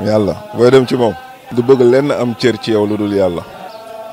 yàlla booy dem ci moom du bëgg lenn am cër ci yow lu dul yàlla.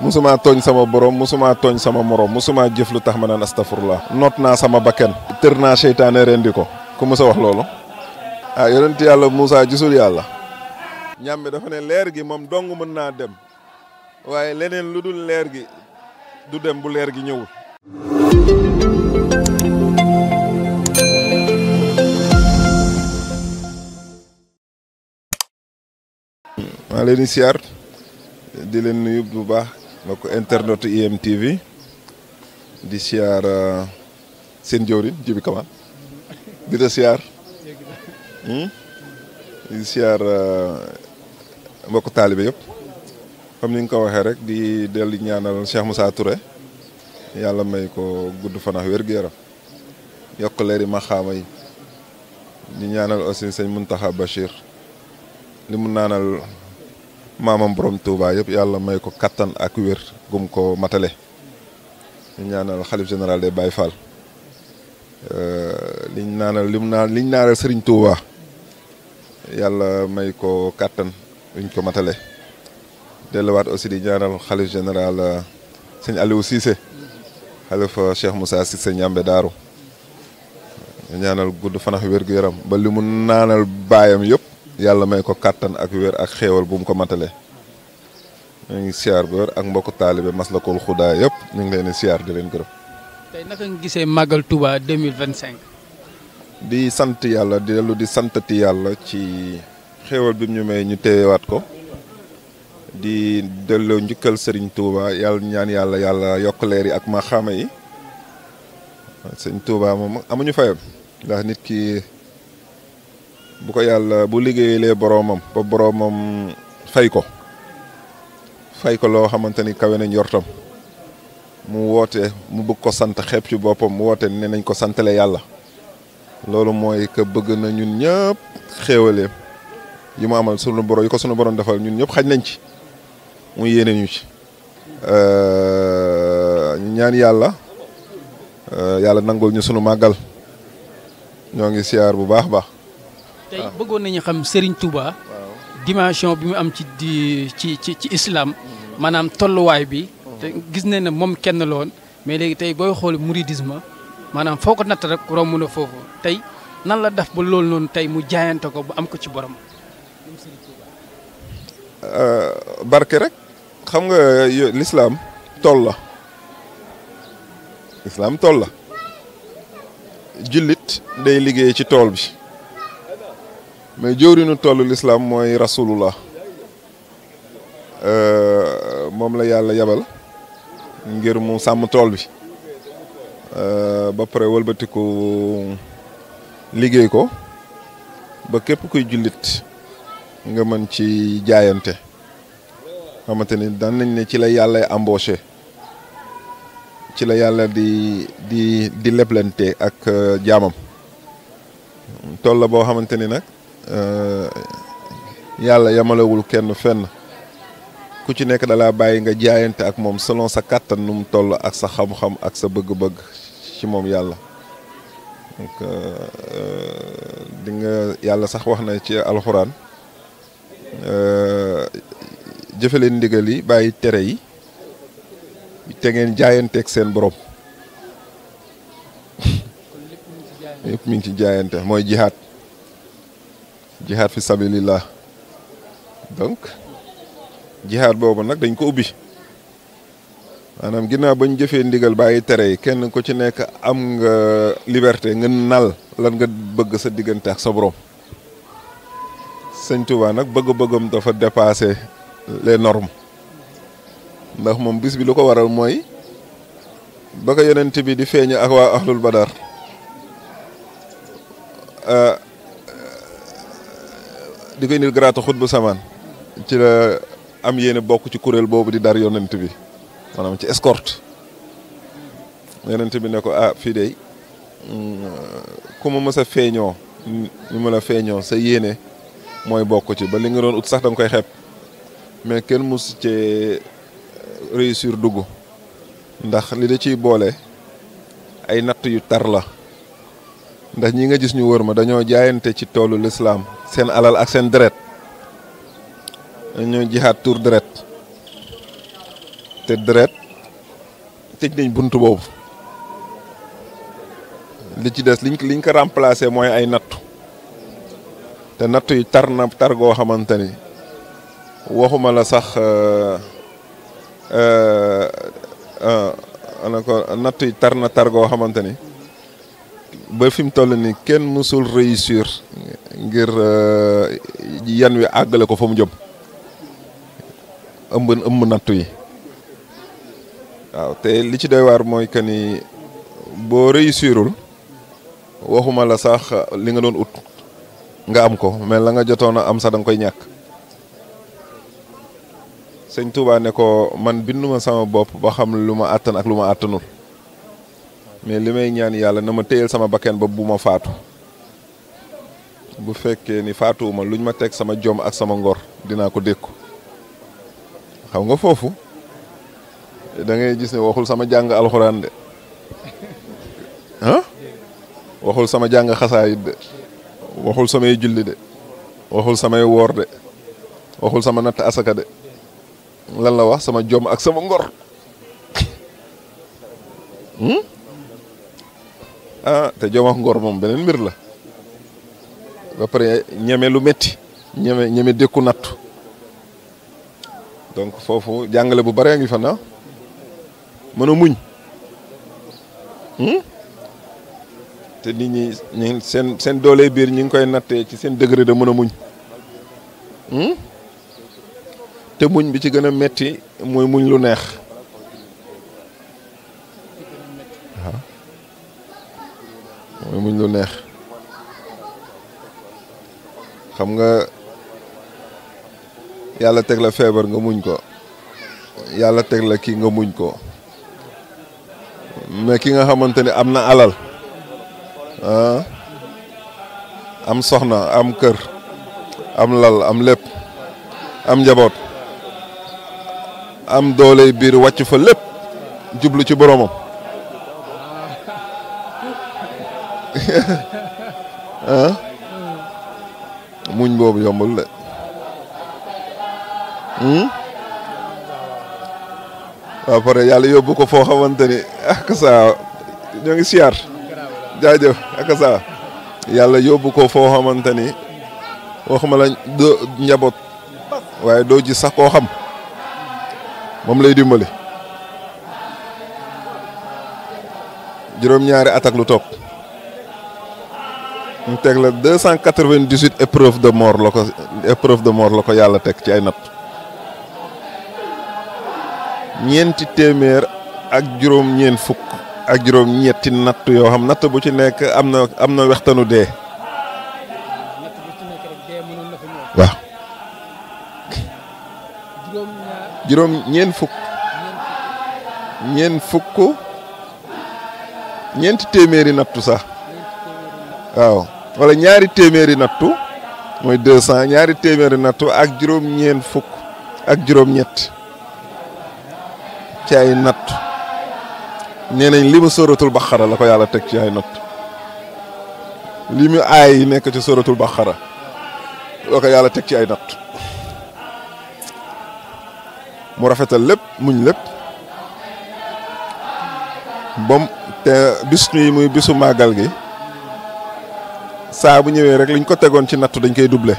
musuma tooñ sama borom musuma tooñ sama morom musuma jëf lu tax ma naan astafurlah. noot naa sama bakken. tër naa seytaane rendi ko ku mës a wax loolu. ah yonent yàlla Moussa gisul yàlla. ñàmbi dafa ne leer gi moom dong mën naa dem waaye leneen lu dul leer gi du dem bu leer gi ñëwul. maa leen di siyaar di leen nuyu bu baax mbokk internet IMTV di siyaar seen jëwriñ Djiby Kamane di la siyaar di siyaar mbokk taalibe yëpp comme ni nga ko waxee rek di dellu ñaanal Cheikh Moussa Touré yàlla may ko gudd fan ak wér-gu-yaram yokk leeri maxaama yi di ñaanal aussi sëñ Mountakha Bachir li mu naanal maamam borom Touba yëpp yàlla may ko kattan ak wér gum ko matale ñu ñaanal xalif général des Baye Fall liñ naanal Serigne Touba yàlla may ko kattan luñ ko matale delluwaat aussi di ñaanal xalif général sëñ Aliou Cissé xalifa Cheikh Moussa Cissé ñambe daaru ñaanal gudd fan ak wér gu yaram ba li mu naanal baayam yëpp yàlla may ko kàttan ak wér ak xéewal bu mu ko matale ñu ngi siyaar bu wér ak mbokku taalibe Maslakul Xudaa yëpp ñu ngi leen di siyaar di leen gërëm. tey naka nga gisee Magal Touba 2025. di sant yàlla di dellu di santati yàlla ci xéewal bi mu ñu may ñu teewaat ko di delloo njukkal Serigne Touba yàlla ñaan yàlla yokk leer yi ak maxaama yi Serigne Touba moom amuñu fayam ndax nit ki. bu ko yàlla bu liggéeyee boroomam ba boroomam fay ko loo xamante ni kawe na njortam mu woote mu bëgg ko sant xeeb ci boppam mu woote ne nañ ko santale yàlla loolu mooy que bëgg na ñun ñëpp xéewaleem yi mu amal sunu borom yi ko sunu borom defal ñun ñëpp xaj nañ ci mu yéene ñu ci ñaan yàlla nangul ñu sunu màggal ñoo ngi siyaar bu baax baax. tey bëggoon nañu xam Serigne Touba dimension bi mu am ci islam maanaam tolluwaay bi te gis nañ ne moom kenn la woon mais léegi tey booy xool mouridisme maanaam foo ko natt rek romb na foofu tey nan la def ba loolu noonu tey mu jaayante ko ba am ko ci borom. barke rek xam nga l'islam tool la jullit day liggéey ci tool bi. mais jëwriñu tollu l'islam mooy rasulullah moom la yàlla yabal ngir mu sàmm tool bi ba pare wëlbatiku liggéey ko ba képp kuy jullit nga mën ci jaayante xamante ni daan nañ ne ci la yàlla embauché ci la yàlla di leblante ak jaamam tool la boo xamante ni nag yàlla yamalewul kenn fenn ku ci nekk dalaa bàyyi nga jaayante ak moom selon sa kàttan nu mu toll ak sa xam-xam ak sa bëgg-bëgg ci moom yàlla donc di nga yàlla sax wax na ci alxuraan jëfe leen ndigal yi bàyyi tere yi te ngeen jaayanteeg seen borom yëpp mi ngi ci jaayante mooy jihaad fi sabilillah donc jihaad boobu nag dañ ko ubbi maanaam ginnaaw bañ jëfee ndigal bàyyi tere yi kenn ku ci nekk am nga liberté nga nal lan nga bëgg sa diggante ak sa borom sëñ Touba nag bëgg-bëggam dafa dépassé les normes ndax moom bis bi lu ko waral mooy ba ko yonent bi di feeñ ak waa ahlul badar di ko indil garaatu xutbu samaan ci la am yéene bokk ci kuréel boobu di dar yonent bi maanaam ci escorte yonent bi ne ko fii de ku ma mës a feeñoo ñu ma la feeñoo sa yéene mooy bokk ci ba li nga doon ut sax da nga koy xeeb mais kenn mus cee réussir dugg ndax li da ciy boole ay natt yu tar la ndax ñi nga gis ñu wër ma dañoo jaayante ci toolu lislaam seen alal ak seen deret ñoo jihaat tour deret te deret tëj nañ buntu boobu li ci des liñ ko remplacer mooy ay nattu te nattu yi tar na tar goo xamante ni waxuma la sax nattu yi tar na tar goo xamante ni ba fi mu toll ni kenn mësul réussir ngir yan wi àggale ko fa mu jëm ëmb nattu yi waaw te li ci doy waar mooy que ni boo réussirul waxuma la sax li nga doon ut nga am ko mais la nga jotoon a am sax da nga koy ñàkk sëñ Touba ne ko man binduma sama bopp ba xam lu ma àttan ak lu ma àttanul mais li may ñaan yàlla na ma téyel sama bakken ba bu ma faatu bu fekkee ni faatuwuma luñ ma teg sama jom ak sama ngor dinaa ko dékku xam nga foofu da ngay gis ne waxul sama jàng alxuraan de ah waxul sama jàng xasaayit de waxul samay julli de waxul samay woor de waxul sama natt asaka de lan la wax sama jom ak sama ngor te jom ak ngor moom beneen mbir la ba pare ñeme lu metti ñeme dékku nattu donc foofu jàngale bu bare ngi fa na mën a muñ te nit ñi seen doole biir ñi ngi koy nattee ci seen degré de mën a muñ te muñ bi ci gën a metti mooy muñ lu neex waaw mooy muñ lu neex xam nga yàlla teg la feebar nga muñ ko yàlla teg la kii nga muñ ko mais ki nga xamante ne am na alal am soxna am kër am lal am lépp am njaboot am doole biir wàcc fa lépp jublu ci boromam muñ boobu yombul de waaw pare yàlla yóbbu ko foo xamante ni ak saa ñoo ngi siyaar jaajëf ak saa yàlla yóbbu ko foo xamante ni waxuma la doo njaboot waaye doo gis sax koo xam moom lay dimbali juróom-ñaari at ak lu topp mu teg la 298 épreuve de mort la ko yàlla teg ci ay natt ñeenti téeméer ak juróom-ñeent fukk ak juróom-ñetti natt yoo xam natt bu ci nekk am na wextanu dee waaw ñeenti téeméeri nattu sax waaw wala ñaari téeméeri nattu mooy 200 ñaari téeméeri nattu ak juróom-ñeent fukk ak juróom-ñett ci ay nattu nee nañ li mu sóoratul Baqara la ko yàlla teg ci ay nattu li mu aay yi nekk ci sóoratul Baqara la ko yàlla teg ci ay nattu mu rafetal lépp muñ lépp bom te bis yi muy bisu màggal gi saa bu ñëwee rek liñ ko tegoon ci nattu dañ koy doublé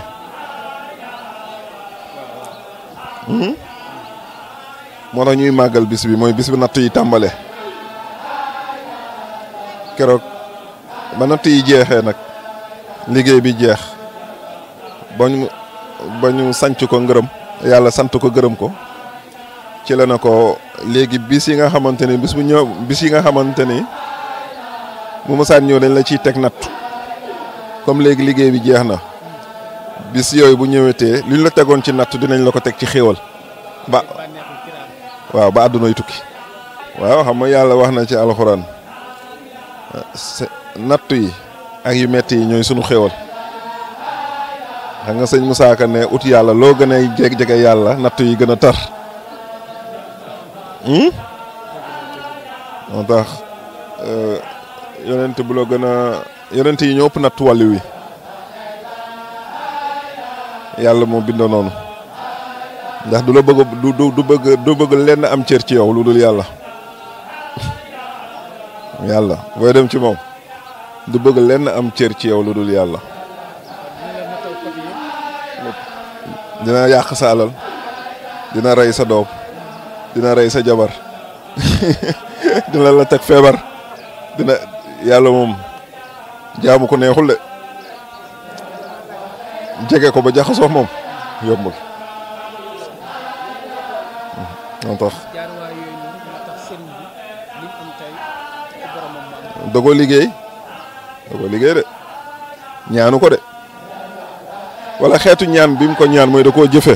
moo tax ñuy màggal bis bi mooy bis bi natt yi tàmbale keroog ba natt yi jeexee nag liggéey bi jeex ba ñu sanc ko ngërëm yàlla sant ko gërëm ko ci la na ko léegi bis yi nga xamante ni bis yi nga xamante ni mu mosaan ñëw dañ la ciy teg natt comme léegi liggéey bi jeex na bis yooyu bu ñëwetee li ñu la tegoon ci natt dinañ la ko teg ci xéewal waaw ba àddunay tukki waaw xam nga yàlla wax na ci alxuraan natt yi ak yu metti yi ñooy sunu xéewal xam nga sëñ Moussa Ka ne ut yàlla loo gën a jege yàlla natt yi gën a tar moo tax yonent bu la gën a yonent yi ñoo ëpp natt wàllu wi yàlla moo bindoo noonu ndax du la bëgg du bëgg lenn am cër ci yow lu dul yàlla yàlla booy dem ci moom du bëgg lenn am cër ci yow lu dul yàlla. dina yàq sa alal dina rey sa doom dina rey sa jabar dina la teg feebar dina yàlla moom jaamu ko neexul de jege ko ba jaxasoo moom yombul. moo tax da ko liggéey de ñaanu ko de wala xeetu ñaan bi mu ko ñaan mooy da koo jëfe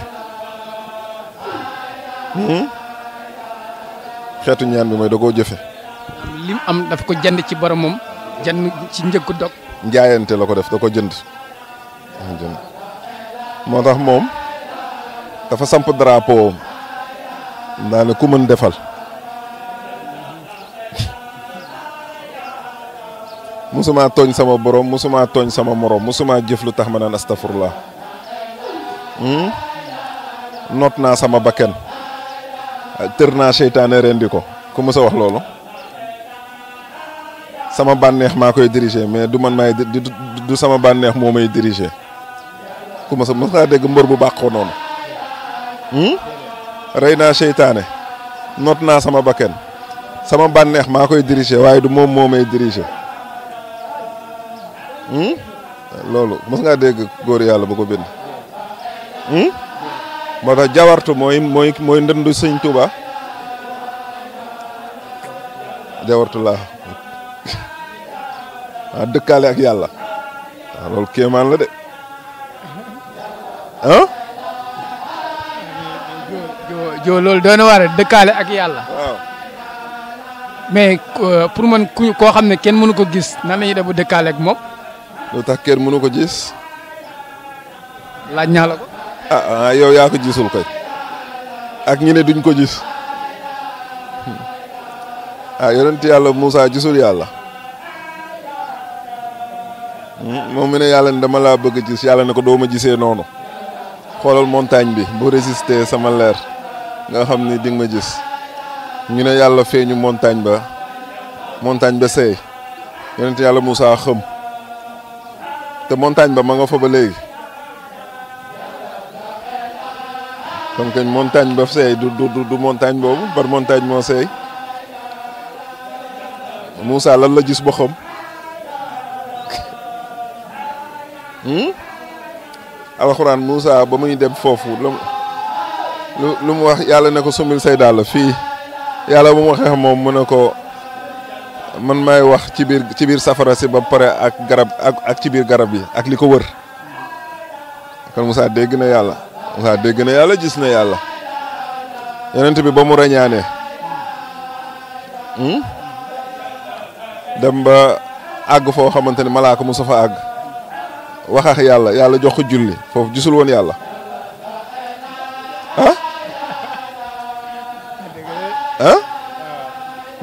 xeetu ñaan bi mooy da koo jëfe lim am daf ko jënd ci boromam jënd ci njëkku dog njaayante la ko def da ko jënd moo tax moom dafa samp drapeau ndaa ne ku mën defal musuma tooñ sama borom musuma tooñ sama morom musuma jëf lu tax ma naan astafurlah noot naa sama bakken tër naa seytaane rendi ko ku mës a wax loolu sama bànneex maa koy diriger mais du man maay du sama bànneex moo may diriger ku mës a dégg mbër bu bàqoo noonu rey naa seytaane noot naa sama bakken sama bànneex maa koy diriger waaye du moom moo may diriger loolu mës ngaa dégg góor yàlla bu ko bind moo tax jawartu mooy ndëndu sëñ Tuuba jawartu laa waaw dëkkaale ak yàlla waaw loolu kéemaan la de joo loolu doon na war a dëkkaale ak yàlla waaw mais pour man koo xam ne kenn mënu ko gis nan la ñuy def bu dëkkaale ak moom lu tax kenn mënu ko gis laaj ñaa la ko yow yaa ko gisul kay ak ñi ne duñ ko gis yonent yàlla Moussa gisul yàlla moom mi ne yàlla ne dama laa bëgg gis yàlla ne ko doo ma gisee noonu xoolal montagne bi bu résister sama leer nga xam ni di nga ma gis ñu ne yàlla feeñu montagne ba seey yonent yàlla Moussa xëm te montagne ba ma nga fa ba léegi kon kañ montagne ba seey du montagne boobu bar montagne moo seey Moussa lan la gis ba xam alxuraan Moussa ba muy dem foofu lu mu wax yàlla ne ko sumil say dàll fii yàlla bu ma xeex moom mu ne ko man maay wax ci biir safara si ba pare ak garab ak ci biir garab yi ak li ko wër kon Moussa dégg na yàlla gis na yàlla yonent bi ba mu rañaanee dem ba àgg foo xamante ne malaaka mu sa fa àgg wax ak yàlla jox ko julli foofu gisul woon yàlla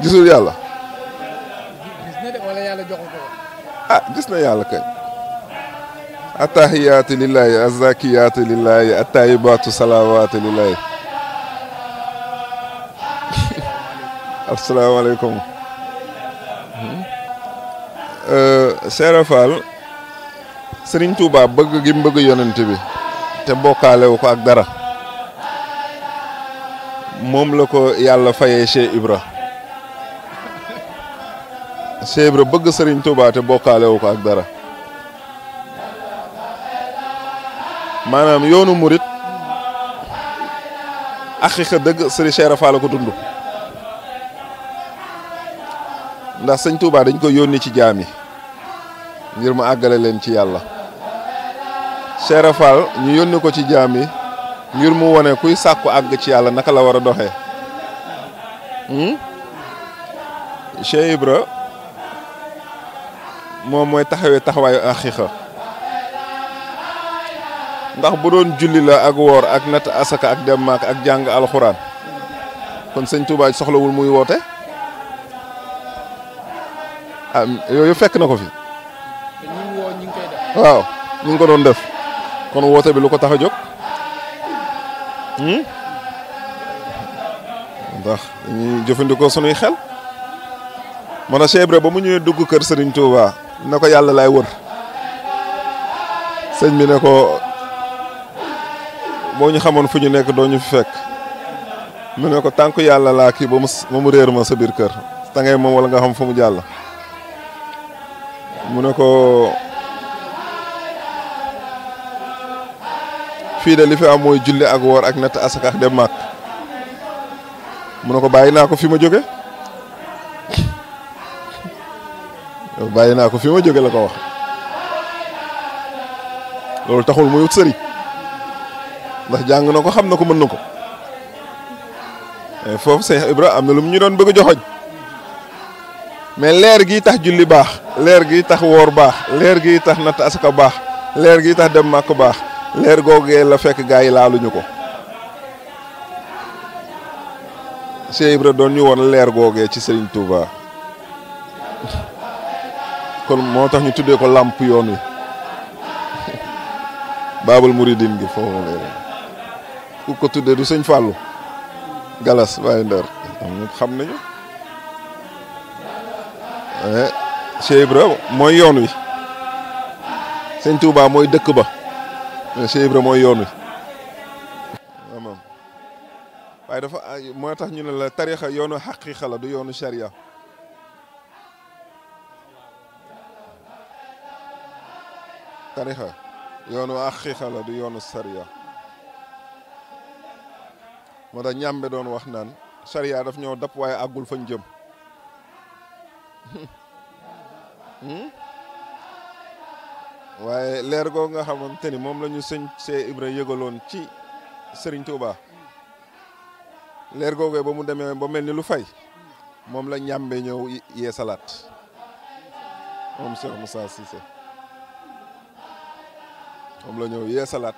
gisul yàlla gis na yàlla kay attahiyaatu lillahi azzakiyaatu lillahi attayibaatu salawaatu lillahi asalaamaaleykum Cheikh Fall Serigne Touba bëgg gi mu bëgg yonent bi te bokkaalewu ko ak dara moom la ko yàlla fayee Cheikh Ibra bëgg Serigne Touba te bokkaalewu ko ak dara maanaam yoonu murit aqiqa dëgg Serigne Cheikh Fall la ko dund ndax sëñ Touba dañ ko yónni ci jaam yi ngir mu àggale leen ci yàlla Cheikh Fall ñu yónni ko ci jaam yi ngir mu wone kuy sàkku àgg ci yàlla naka la war a doxee Cheikh Ibra moom mooy taxawaayu aqiqa ndax bu doon julli la ak woor ak natt asaka ak dem maak ak jàng alxuraan kon sëñ Touba soxlawul muy woote yooyu fekk na ko fi waaw ñu ngi ko doon def kon woote bi lu ko tax a jóg ndax dañuy jëfandikoo sunuy xel. man a Cheikh Ibra ba mu ñëwee dugg kër Serigne Touba ne ko yàlla laay wër sëñ bi ne ko boo ñu xamoon fu ñu nekk doo ñu fi fekk mu ne ko tànk yàlla laa kii ba mu réer ma sa biir kër ta ngay moom wala nga xam fu mu jàll. mu ne ko fii de li fi am mooy julli ak woor ak natt asaka ak dem màkk. mu ne ko bàyyi naa ko fi ma jóge bàyyi naa ko fi ma jóge la ko wax loolu taxul muy wut sëriñ ndax jàng na ko xam na ko mën na ko foofu Cheikh Ibra am na lu mu ñu doon bëgg a joxoñ mais leer gi tax julli baax leer gi tax woor baax leer gi tax natt asaka baax leer gi tax dem màkk baax leer googee la fekk gaa yi laaluñu ko Cheikh Ibra doon ñu woon leer googee ci Serigne Touba kon moo tax ñu tuddee ko làmp yoon wi Baabul Muridin gi foofu leer ku ko tuddee du sëñ Fallou Galas waaye Ndar ñëpp xam nañu Cheikh Ibra mooy yoon wi sëñ Touba mooy dëkk ba Cheikh Ibra mooy yoon wi waaw waaye dafa moo tax ñu ne la tarixa yoonu xaqiiqa la du yoonu sharia tarixa yoonu xaqiiqa la du yoonu sharia moo tax ñàmbe doon wax naan sharia daf ñoo dab waaye àggul fañ jëm waaye leer googu nga xamante ni moom la ñu sëñ Cheikh Ibra yëgaloon ci Serigne Touba leer googee ba mu demee ba mel ni lu fay moom la ñàmbe ñëw yee salaat moom Cheikh Moussa Cissé moom la ñëw yee salaat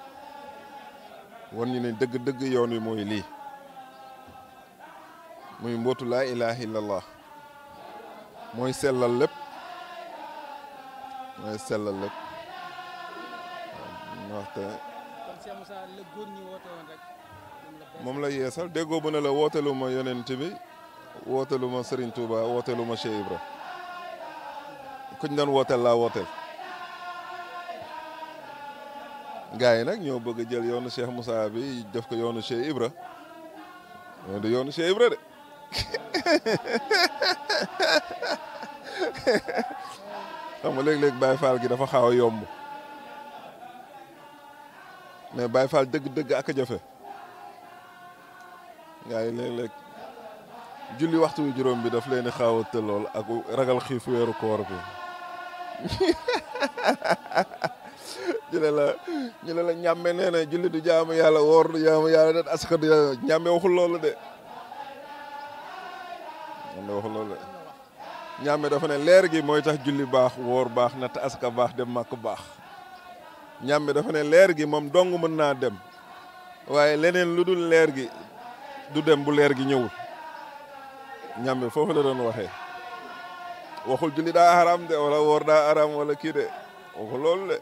wan ñu ne dëgg-dëgg yoon wi mooy lii muy mbootu laa ilaha illallah mooy sellal lépp mooy sellal lépp waxte moom la yeesal déggoo bu ne la wootelu ma yonent bi wootelu ma Serigne Touba wootelu ma Cheikh Ibra kuñ doon wooteel laa wooteel gars yi nag ñoo bëgg a jël yoonu Cheikh Moussa bi def ko yoonu Cheikh Ibra mais du yoonu Cheikh Ibra de xam nga léeg-léeg Baye Fall gi dafa xaw a yomb mais Baye Fall dëgg-dëgg ak a jafe gars yi léeg-léeg julli waxtu wi juróom bi daf leen di xaw a tëlool ak ragal xiif weeru koor bi ñu ne la ñàmme nee na julli du jaamu yàlla woor du jaamu yàlla det asaka du ñàmme waxul loolu de ñàmme waxul loolu de ñàmme dafa ne leer gi mooy tax julli baax woor baax natt asaka baax dem màkk baax ñàmme dafa ne leer gi moom dong mën naa dem waaye leneen lu dul leer gi du dem bu leer gi ñëwul ñàmme foofu la doon waxee waxul julli daa haram de wala woor daa haram wala kii de waxul loolu de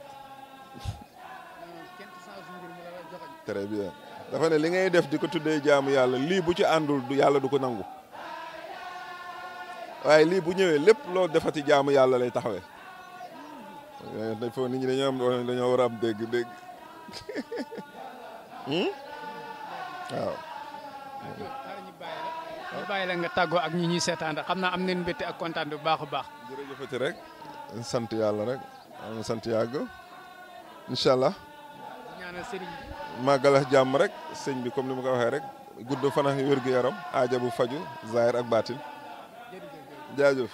très bien dafa ne li ngay def di ko tuddee jaamu yàlla lii bu ci àndul du yàlla du ko nangu waaye lii bu ñëwee lépp loo defati jaamu yàlla lay taxawee dañ foofu nit ñi dañoo war a am dégg-dégg waaw ñu bàyyi la nga tàggoo ak ñi ñuy seetaan xam naa am nañu mbégte ak kontaan bu baax a baax. jërëjëfati rek sant yàlla rek am sant yàgg incha allah. ñaanal sëriñ bi. màggalax jàmm rek sëñ bi comme ni ma ko waxee rek gudd fan ak wér gu yaram aaja bu faju zahir ak baatin jaajëf.